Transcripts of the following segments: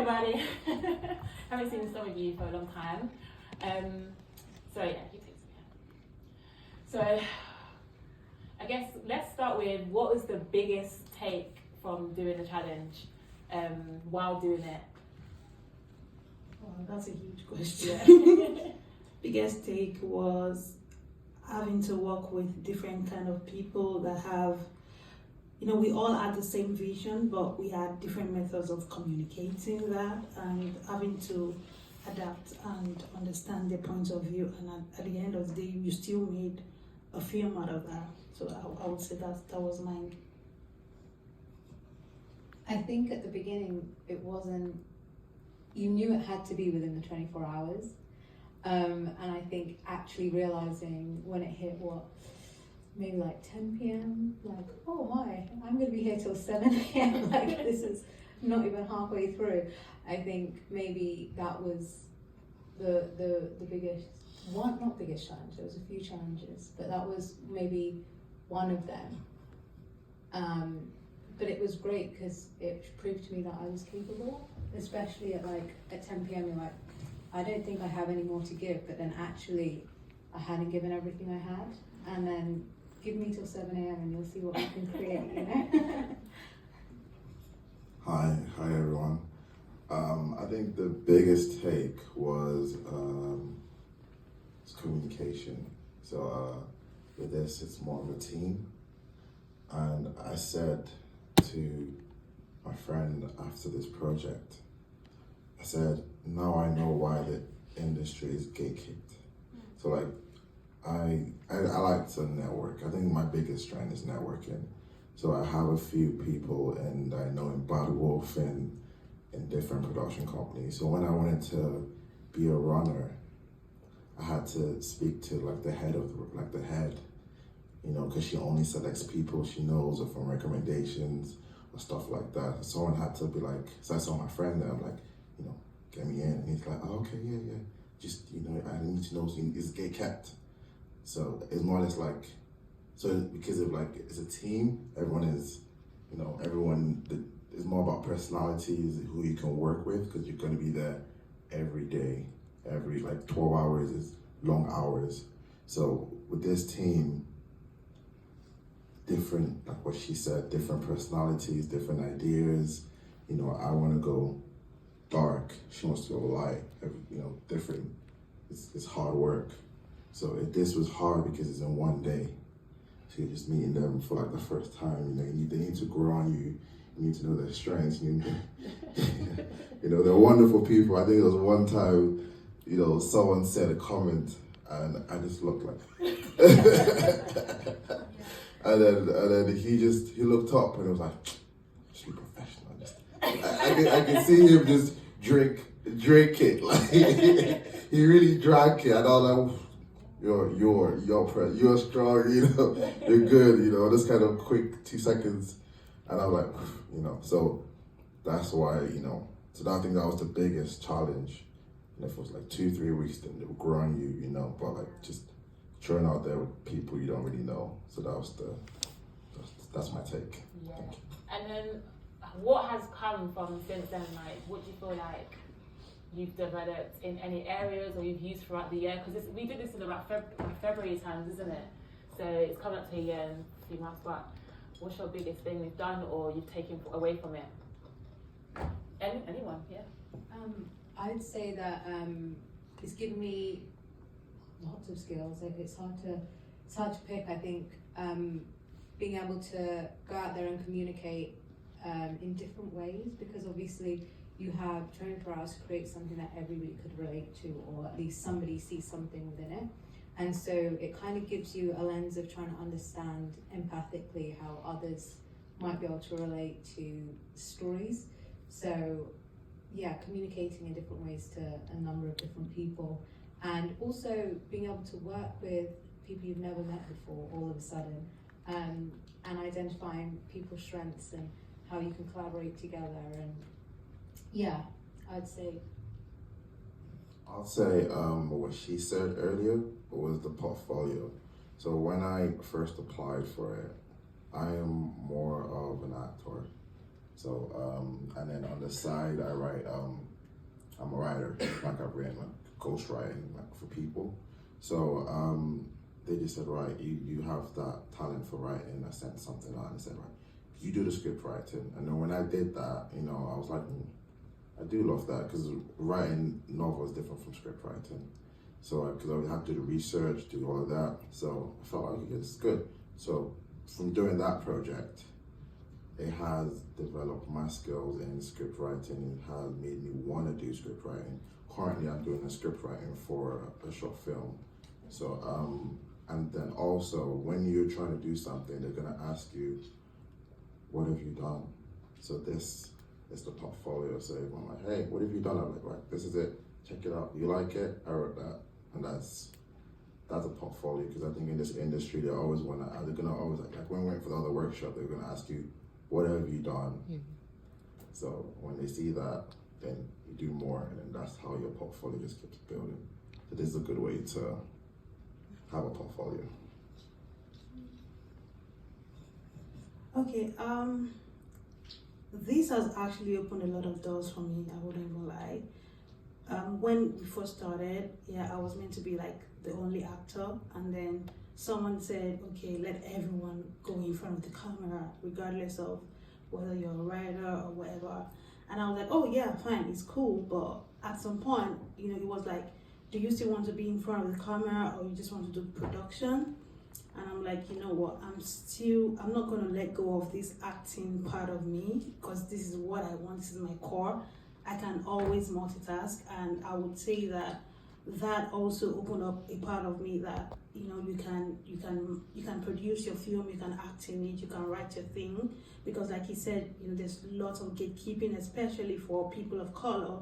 everybody. Haven't seen some of you for a long time. So yeah, you take some here. So I guess let's start with what was the biggest take from doing the challenge while doing it? Well, that's a huge question. Yeah. Biggest take was having to work with different kind of people that have, we all had the same vision, but we had different methods of communicating that and having to adapt and understand their points of view. And at the end of the day, you still made a film out of that. So I would say that was mine. I think at the beginning, it wasn't, you knew it had to be within the 24 hours. And I think actually realizing when it hit maybe like 10 p.m, like, oh my, I'm gonna be here till 7 a.m. Like this is not even halfway through. I think maybe that was the biggest one, not biggest challenge, there was a few challenges, but that was maybe one of them. But it was great because it proved to me that I was capable, especially at 10 p.m. you're like, I don't think I have any more to give, but then actually I hadn't given everything I had, and then give me till 7 a.m. and you'll see what I can create, Hi everyone. I think the biggest take was communication. So with this, it's more of a team. And I said to my friend after this project, I said, now I know why the industry is gatekept. So I like to network. I think my biggest strength is networking. So I have a few people and I know in Bad Wolf and in different production companies. So when I wanted to be a runner, I had to speak to the head, because she only selects people she knows or from recommendations or stuff like that. Someone had to be so I saw my friend there, I'm like, get me in. And he's like, oh, okay, yeah. Just, I need to know it's gate kept. So it's more or less because of it's a team, everyone is, it's more about personalities, who you can work with, because you're going to be there every day. Every 12 hours is long hours. So with this team, different, like what she said, different personalities, different ideas. I want to go dark, she wants to go light, different. It's hard work. So this was hard because it's in one day. So you're just meeting them for the first time. They need to grow on you. You need to know their strengths. They're wonderful people. I think there was one time, someone said a comment and I just looked and then he looked up and it was like, just be professional. I can see him just drink it. He really drank it. And I was like, you're strong, you're good, this kind of quick 2 seconds. And I was like, so that's why, so I think that was the biggest challenge. And if it was 2-3 weeks, then they'll grow on you, but just throwing out there with people you don't really know. So that's my take. Yeah. And then what has come from since then? What do you feel like you've developed in any areas or you've used throughout the year? Because we did this in about February times, isn't it? So it's coming up to a year and a few months, but what's your biggest thing you've done or you've taken away from it? Anyone, yeah? I'd say that it's given me lots of skills. It's hard to pick. I think being able to go out there and communicate in different ways, because obviously you have 24 hours to create something that everybody could relate to, or at least somebody sees something within it. And so it kind of gives you a lens of trying to understand empathically how others might be able to relate to stories. So yeah, communicating in different ways to a number of different people, and also being able to work with people you've never met before all of a sudden, and identifying people's strengths and how you can collaborate together. And yeah, I'd say what she said earlier was the portfolio. So when I first applied for it, I am more of an actor. So and then on the side, I write. I'm a writer. Like I've written like ghostwriting like for people. So they just said, right, you have that talent for writing. I sent something out and they said, right, you do the script writing. And then when I did that, you know, I was like, I do love that because writing novels is different from script writing. So because I would have to do the research, do all of that. So I felt like it's good. So from doing that project, it has developed my skills in script writing. It has made me want to do script writing. Currently, I'm doing a script writing for a short film. So, and then also, when you're trying to do something, they're gonna ask you, what have you done? So this is the portfolio. So I'm like, hey, what have you done? I'm like, right, this is it. Check it out. You like it? I wrote that. And that's a portfolio, because I think in this industry, they always wanna, they're gonna always, like when we went for the other workshop, they're gonna ask you, what have you done? So when they see that, then you do more, and then that's how your portfolio just keeps building. So this is a good way to have a portfolio. Okay, this has actually opened a lot of doors for me, I wouldn't even lie. When we first started, I was meant to be like the only actor, and then someone said, okay, let everyone go in front of the camera, regardless of whether you're a writer or whatever. And I was like, oh yeah, fine, it's cool. But at some point, you know, it was like, do you still want to be in front of the camera, or you just want to do production? And I'm like, you know what, I'm not gonna let go of this acting part of me, because this is what I want, this is my core. I can always multitask, and I would say that also opened up a part of me that, you know, you can produce your film, you can act in it, you can write your thing, because like he said, you know, there's lots of gatekeeping, especially for people of color,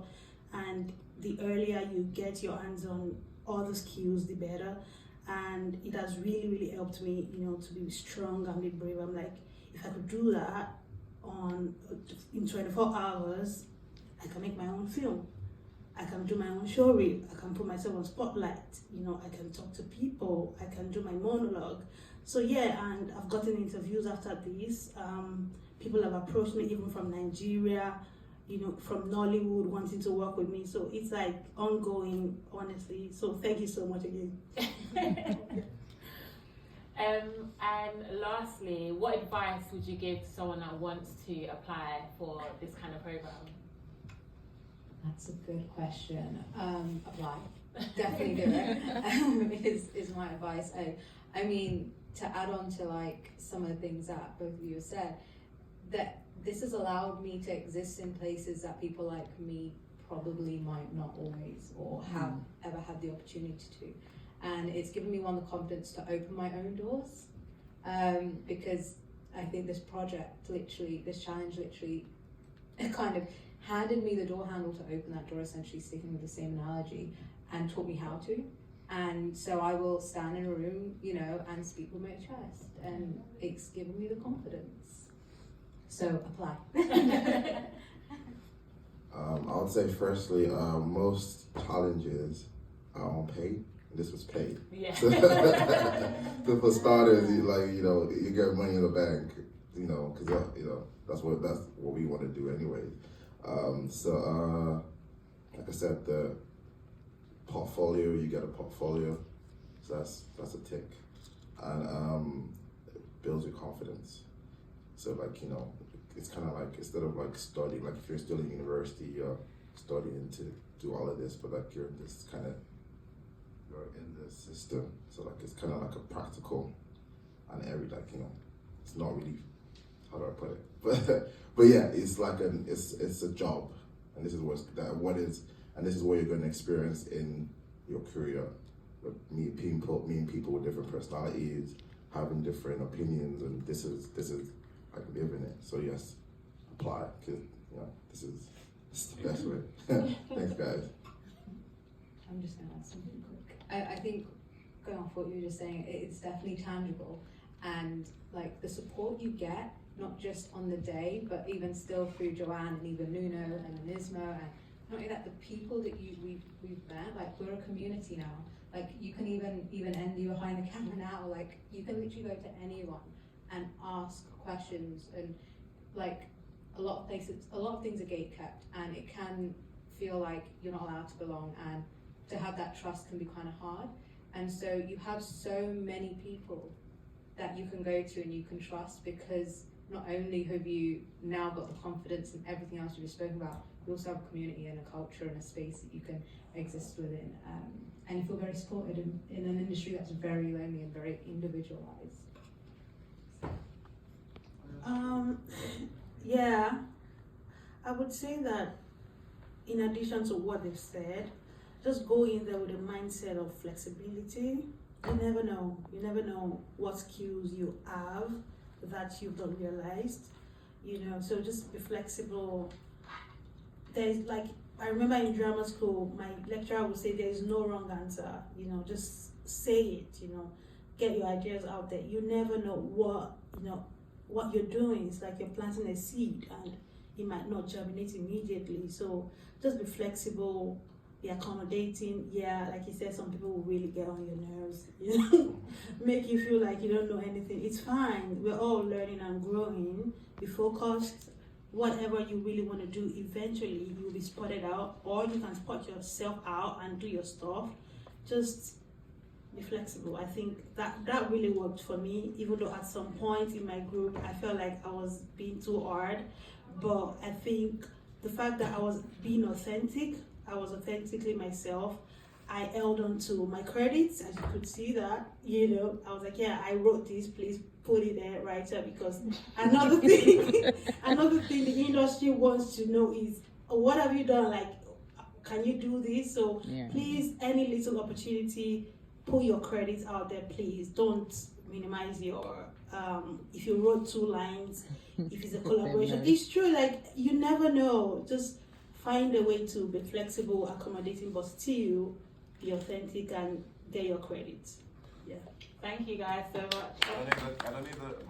and the earlier you get your hands on all the skills, the better. And it has really, really helped me, you know, to be strong and be brave. I'm like, if I could do that in 24 hours, I can make my own film. I can do my own show reel. I can put myself on spotlight. You know, I can talk to people. I can do my monologue. So and I've gotten interviews after this. People have approached me even from Nigeria, you know, from Nollywood, wanting to work with me. So it's like ongoing, honestly. So thank you so much again. And lastly, what advice would you give to someone that wants to apply for this kind of program? That's a good question. Apply. Definitely do it. Is my advice. I mean, to add on to like some of the things that both of you have said, that this has allowed me to exist in places that people like me probably might not always or have ever had the opportunity to. And it's given me the confidence to open my own doors, because I think this challenge literally kind of handed me the door handle to open that door, essentially sticking with the same analogy, and taught me how to. And so I will stand in a room, you know, and speak with my chest, and it's given me the confidence. So apply. I would say firstly, most challenges are unpaid. This was paid. Yeah. So for starters, you get money in the bank, you know, because that's what we want to do anyway. Like I said, the portfolio, you get a portfolio, so that's a tick, and it builds your confidence. So like, you know, it's kind of like, instead of like studying, like if you're still in university, you're studying to do all of this, but like you're in the system, so like it's kind of like a practical, and it's not really, how do I put it, but yeah, it's like it's a job, and this is and this is what you're going to experience in your career, with meeting people with different personalities, having different opinions, and this is like living it. So yes, apply, because this is the best way. Thanks, guys. I'm just going to add something quick. I think, going off what you were just saying, it's definitely tangible, and like the support you get, not just on the day, but even still through Joanne and even Nuno and Anisma, and not only that, the people that we've met, like we're a community now. Like you can even end you behind the camera now, like you can literally go to anyone and ask questions, and like a lot of things are gate kept, and it can feel like you're not allowed to belong, and to have that trust can be kind of hard. And so you have so many people that you can go to and you can trust, because not only have you now got the confidence and everything else you've spoken about, you also have a community and a culture and a space that you can exist within, and you feel very supported in an industry that's very lonely and very individualized. Yeah, I would say that in addition to what they've said, just go in there with a mindset of flexibility. You never know. You never know what skills you have that you've not realized. So just be flexible. There's like, I remember in drama school, my lecturer would say there is no wrong answer. Just say it. Get your ideas out there. You never know what you're doing. It's like you're planting a seed and it might not germinate immediately. So just be flexible, be accommodating. Yeah, like you said, some people will really get on your nerves, make you feel like you don't know anything. It's fine. We're all learning and growing. Be focused. Whatever you really want to do, eventually you'll be spotted out, or you can spot yourself out and do your stuff. Just be flexible. I think that really worked for me, even though at some point in my group I felt like I was being too hard. But I think the fact that I was being authentic, I was authentically myself, I held on to my credits, as you could see that, I was like, yeah, I wrote this, please put it there, writer, because another thing the industry wants to know is, what have you done? Like, can you do this? So please, any little opportunity, put your credits out there, please. Don't minimize your, if you wrote 2 lines, if it's a collaboration. It's true, like, you never know. Just find a way to be flexible, accommodating, but still be authentic and get your credits. Yeah. Thank you guys so much. I don't need the